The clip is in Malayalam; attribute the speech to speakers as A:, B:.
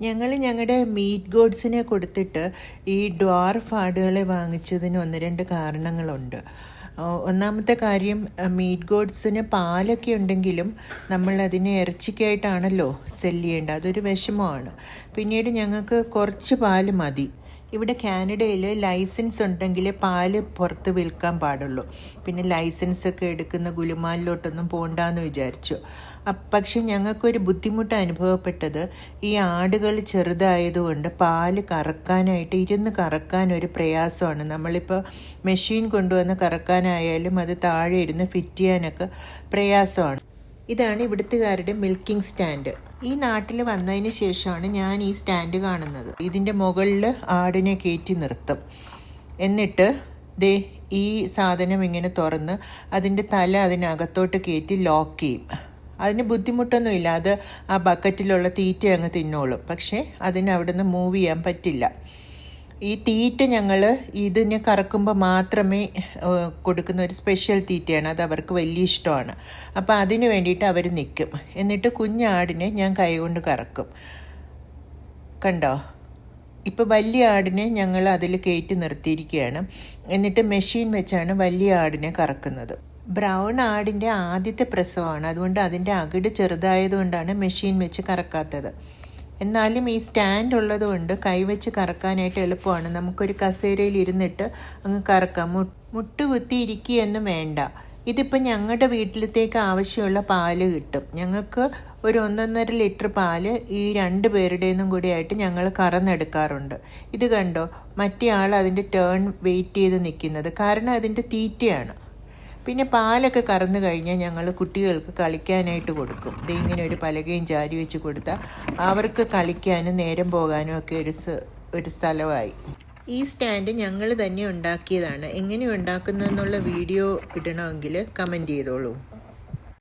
A: ഞങ്ങളുടെ മീറ്റ് ഗോഡ്സിനെ കൊടുത്തിട്ട് ഈ ഡ്വാർഫ് ആടുകളെ വാങ്ങിച്ചതിന് 1-2 കാരണങ്ങളുണ്ട്. ഒന്നാമത്തെ കാര്യം, മീറ്റ് ഗോഡ്സിന് പാലൊക്കെ ഉണ്ടെങ്കിലും നമ്മൾ അതിനെ ഇറച്ചിക്കായിട്ടാണല്ലോ സെല്ല് ചെയ്യേണ്ടത്. അതൊരു വിഷമമാണ്. പിന്നീട് ഞങ്ങൾക്ക് കുറച്ച് പാല് മതി. ഇവിടെ കാനഡയിൽ ലൈസൻസ് ഉണ്ടെങ്കിൽ പാല് പുറത്ത് വിൽക്കാൻ പാടുള്ളൂ. പിന്നെ ലൈസൻസൊക്കെ എടുക്കുന്ന ഗുലുമാലിലോട്ടൊന്നും പോകണ്ടെന്ന് വിചാരിച്ചു. പക്ഷെ ഞങ്ങൾക്കൊരു ബുദ്ധിമുട്ട് അനുഭവപ്പെട്ടത്, ഈ ആടുകൾ ചെറുതായതുകൊണ്ട് പാല് കറക്കാനായിട്ട് ഇരുന്ന് കറക്കാനൊരു പ്രയാസമാണ്. നമ്മളിപ്പോൾ മെഷീൻ കൊണ്ടുവന്ന് കറക്കാനായാലും അത് താഴെ ഇരുന്ന് ഫിറ്റ് ചെയ്യാനൊക്കെ പ്രയാസമാണ്. ഇതാണ് ഇവിടുത്തുകാരുടെ മിൽക്കിംഗ് സ്റ്റാൻഡ്. ഈ നാട്ടിൽ വന്നതിന് ശേഷമാണ് ഞാൻ ഈ സ്റ്റാൻഡ് കാണുന്നത്. ഇതിൻ്റെ മുകളിൽ ആടിനെ കയറ്റി നിർത്തും. എന്നിട്ട് ഈ സാധനം ഇങ്ങനെ തുറന്ന് അതിൻ്റെ തല അതിനകത്തോട്ട് കയറ്റി ലോക്ക് ചെയ്യും. അതിന് ബുദ്ധിമുട്ടൊന്നുമില്ല. അത് ആ ബക്കറ്റിലുള്ള തീറ്റ അങ്ങ് തിന്നോളും. പക്ഷേ അതിന് അവിടെ നിന്ന് മൂവ് ചെയ്യാൻ പറ്റില്ല. ഈ തീറ്റ ഞങ്ങൾ ഇതിനെ കറക്കുമ്പോൾ മാത്രമേ കൊടുക്കുന്ന ഒരു സ്പെഷ്യൽ തീറ്റയാണ്. അത് അവർക്ക് വലിയ ഇഷ്ടമാണ്. അപ്പോൾ അതിന് വേണ്ടിയിട്ട് അവർ നിൽക്കും. എന്നിട്ട് കുഞ്ഞാടിനെ ഞാൻ കൈകൊണ്ട് കറക്കും. കണ്ടോ? ഇപ്പോൾ വലിയ ആടിനെ ഞങ്ങൾ അതിൽ കയറ്റി നിർത്തിയിരിക്കുകയാണ്. എന്നിട്ട് മെഷീൻ വെച്ചാണ് വലിയ ആടിനെ കറക്കുന്നത്. ബ്രൗൺ ആടിൻ്റെ ആദ്യത്തെ പ്രസവമാണ്. അതുകൊണ്ട് അതിൻ്റെ അകിട് ചെറുതായതുകൊണ്ടാണ് മെഷീൻ വെച്ച് കറക്കാത്തത്. എന്നാലും ഈ സ്റ്റാൻഡ് ഉള്ളതുകൊണ്ട് കൈവച്ച് കറക്കാനായിട്ട് എളുപ്പമാണ്. നമുക്കൊരു കസേരയിൽ ഇരുന്നിട്ട് അങ്ങ് കറക്കാം. മുട്ടുകുത്തി ഇരിക്കുകയൊന്നും വേണ്ട. ഇതിപ്പോൾ ഞങ്ങളുടെ വീട്ടിലത്തേക്ക് ആവശ്യമുള്ള പാല് കിട്ടും. ഞങ്ങൾക്ക് ഒരു 1.5 ലിറ്റർ പാല് ഈ 2 പേരുടേന്നും കൂടി ആയിട്ട് ഞങ്ങൾ കറന്നെടുക്കാറുണ്ട്. ഇത് കണ്ടോ, മറ്റേ ആൾ അതിൻ്റെ ടേൺ വെയിറ്റ് ചെയ്ത് നിൽക്കുന്നത്. കാരണം അതിൻ്റെ തീറ്റയാണ്. പിന്നെ പാലൊക്കെ കറന്നു കഴിഞ്ഞാൽ ഞങ്ങൾ കുട്ടികൾക്ക് കളിക്കാനായിട്ട് കൊടുക്കും. ഇങ്ങനെ ഒരു പലകയും ചാരി വെച്ച് കൊടുത്താൽ അവർക്ക് കളിക്കാനും നേരം പോകാനും ഒക്കെ ഒരു സ്ഥലമായി. ഈ സ്റ്റാൻഡ് ഞങ്ങൾ തന്നെ ഉണ്ടാക്കിയതാണ്. എങ്ങനെ ഉണ്ടാക്കുന്നതെന്നുള്ള വീഡിയോ ഇടണമെങ്കിൽ കമൻറ്റ് ചെയ്തോളൂ.